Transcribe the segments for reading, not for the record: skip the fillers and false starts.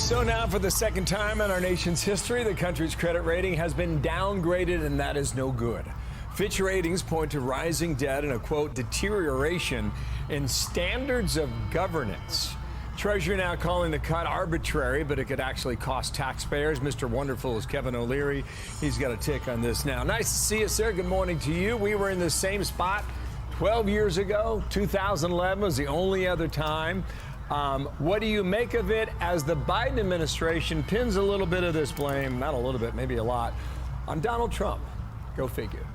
So now, for the second time in our nation's history, the country's credit rating has been downgraded, and that is no good. Fitch ratings point to rising debt and a, quote, deterioration in standards of governance. Treasury now calling the cut arbitrary, but it could actually cost taxpayers. Mr. Wonderful is Kevin O'Leary. He's got a take on this now. Nice to see you, sir. Good morning to you. We were in the same spot 12 years ago. 2011 was the only other time. What do you make of it as the Biden administration pins a little bit of this blame, not a little bit, maybe a lot, on Donald Trump? Go figure.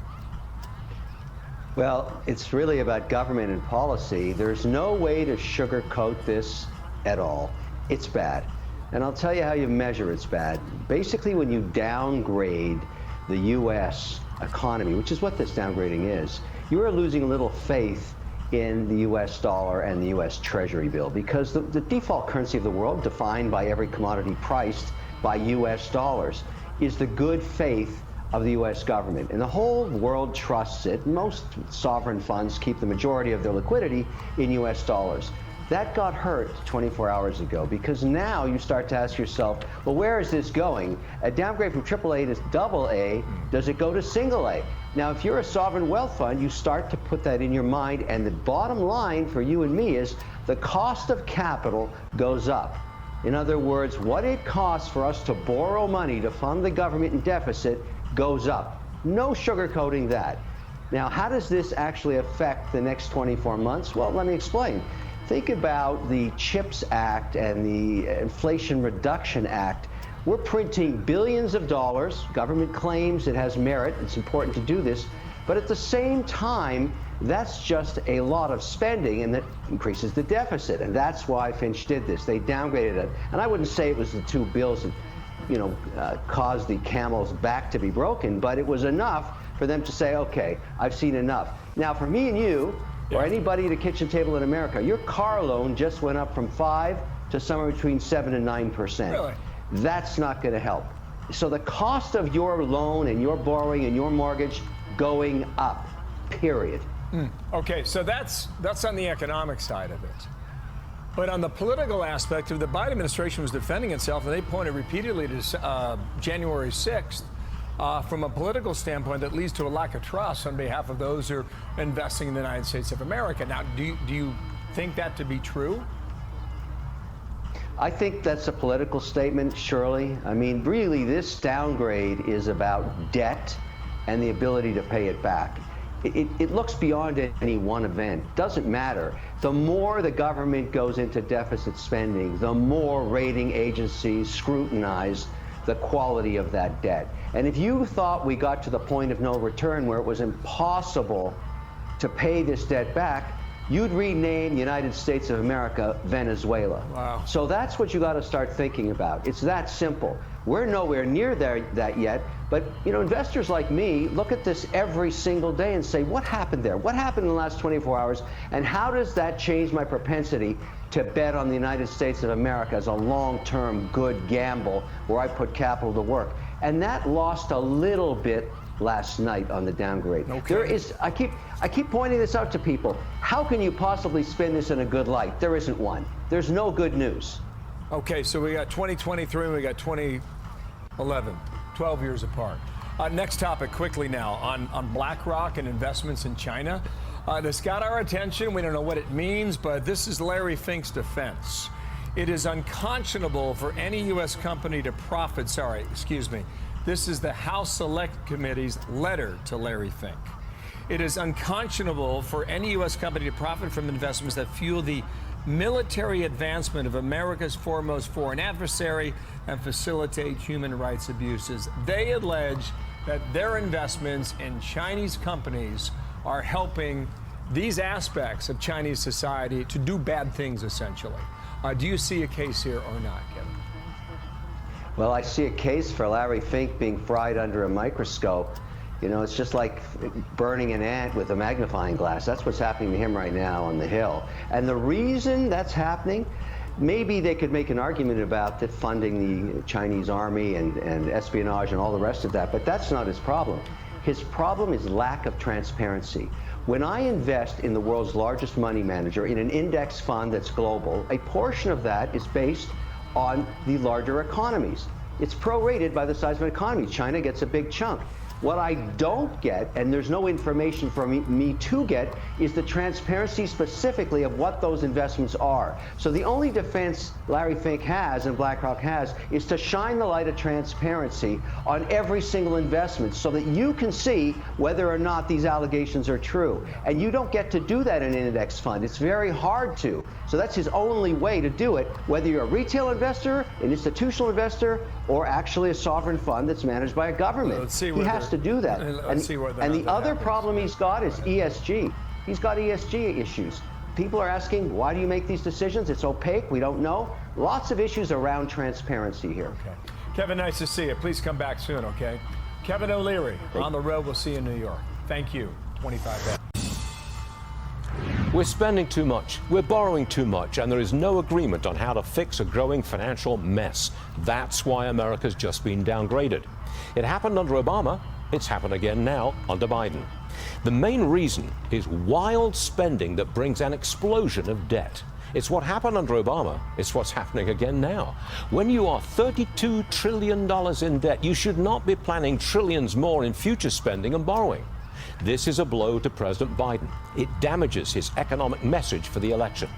Well, it's really about government and policy. There's no way to sugarcoat this at all. It's bad. And I'll tell you how you measure it's bad. Basically, when you downgrade the U.S. economy, which is what this downgrading is, you are losing a little faith in the U.S. dollar and the U.S. Treasury bill, because the default currency of the world, defined by every commodity priced by U.S. dollars, is the good faith of the U.S. government. And the whole world trusts it. Most sovereign funds keep the majority of their liquidity in U.S. dollars. That got hurt 24 hours ago, because now you start to ask yourself, well, where is this going? A downgrade from AAA to AA, does it go to single A? Now, if you're a sovereign wealth fund, you start to put that in your mind, and the bottom line for you and me is the cost of capital goes up. In other words, what it costs for us to borrow money to fund the government in deficit goes up. No sugarcoating that. Now, how does this actually affect the next 24 months? Well, let me explain. Think about the CHIPS Act and the Inflation Reduction Act. We're printing billions of dollars. Government claims it has merit. It's important to do this. But at the same time, that's just a lot of spending, and that increases the deficit. And that's why Fitch did this. They downgraded it. And I wouldn't say it was the two bills that caused the camel's back to be broken, but it was enough for them to say, okay, I've seen enough. Now, for me and you, or anybody at a kitchen table in America, your car loan just went up from 5 to somewhere between 7 and 9%. Really? That's not going to help. So the cost of your loan and your borrowing and your mortgage going up, period. Okay, so that's on the economic side of it. But on the political aspect of the Biden administration was defending itself, and they pointed repeatedly to January 6th. From a political standpoint, that leads to a lack of trust on behalf of those who are investing in the United States of America. Now, do you think that to be true? I think that's a political statement, Shirley. I mean, really, this downgrade is about debt and the ability to pay it back. It looks beyond any one event. Doesn't matter. The more the government goes into deficit spending, the more rating agencies scrutinize the quality of that debt. And if you thought we got to the point of no return where it was impossible to pay this debt back, you'd rename the United States of America Venezuela. Wow. So that's what you got to start thinking about. It's that simple. We're nowhere near that yet, but investors like me look at this every single day and say, what happened there? What happened in the last 24 hours? And how does that change my propensity to bet on the United States of America as a long-term good gamble where I put capital to work? And that lost a little bit last night on the downgrade. Okay. There is, I keep pointing this out to people. How can you possibly spin this in a good light? There isn't one. There's no good news. Okay, so we got 2023 and we got 2011, 12 years apart. Next topic quickly now on BlackRock and investments in China. This got our attention. We don't know what it means, but this is Larry Fink's defense. It is unconscionable for any U.S. company to profit. This is the House Select Committee's letter to Larry Fink. It is unconscionable for any U.S. company to profit from investments that fuel the military advancement of America's foremost foreign adversary and facilitate human rights abuses. They allege that their investments in Chinese companies are helping these aspects of Chinese society to do bad things, essentially. Do you see a case here or not, Kevin? Well, I see a case for Larry Fink being fried under a microscope. It's just like burning an ant with a magnifying glass. That's what's happening to him right now on the Hill. And the reason that's happening, maybe they could make an argument about that funding the Chinese army and espionage and all the rest of that, but that's not his problem. His problem is lack of transparency. When I invest in the world's largest money manager in an index fund that's global, a portion of that is based on the larger economies. It's prorated by the size of an economy. China gets a big chunk. What I don't get, and there's no information for me to get, is the transparency specifically of what those investments are. So the only defense Larry Fink has and BlackRock has is to shine the light of transparency on every single investment so that you can see whether or not these allegations are true. And you don't get to do that in an index fund. It's very hard to. So that's his only way to do it, whether you're a retail investor, an institutional investor, or actually a sovereign fund that's managed by a government. Let's see he has to do that. And the other problem he's got is ESG. He's got ESG issues. People are asking, why do you make these decisions? It's opaque. We don't know. Lots of issues around transparency here. Okay. Kevin, nice to see you. Please come back soon, okay? Kevin O'Leary, on the road. We'll see you in New York. Thank you. 25 We're spending too much, we're borrowing too much, and there is no agreement on how to fix a growing financial mess. That's why America's just been downgraded. It happened under Obama, it's happened again now under Biden. The main reason is wild spending that brings an explosion of debt. It's what happened under Obama, it's what's happening again now. When you are $32 trillion in debt, you should not be planning trillions more in future spending and borrowing. This is a blow to President Biden. It damages his economic message for the election.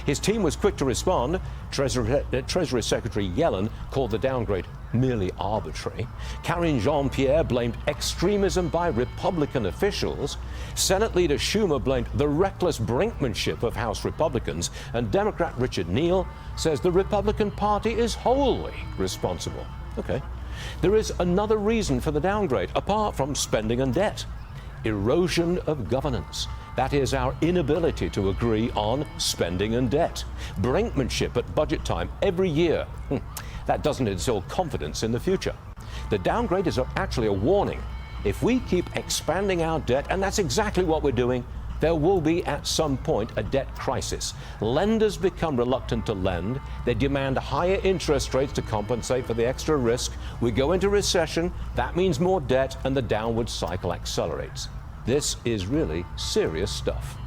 His team was quick to respond. Treasury Secretary Yellen called the downgrade merely arbitrary. Karine Jean-Pierre blamed extremism by Republican officials. Senate Leader Schumer blamed the reckless brinkmanship of House Republicans. And Democrat Richard Neal says the Republican Party is wholly responsible. Okay. There is another reason for the downgrade, apart from spending and debt. Erosion of governance. That is our inability to agree on spending and debt. Brinkmanship at budget time every year. That doesn't instill confidence in the future. The downgrade is actually a warning. If we keep expanding our debt, and that's exactly what we're doing, there will be at some point a debt crisis. Lenders become reluctant to lend. They demand higher interest rates to compensate for the extra risk. We go into recession. That means more debt, and the downward cycle accelerates. This is really serious stuff.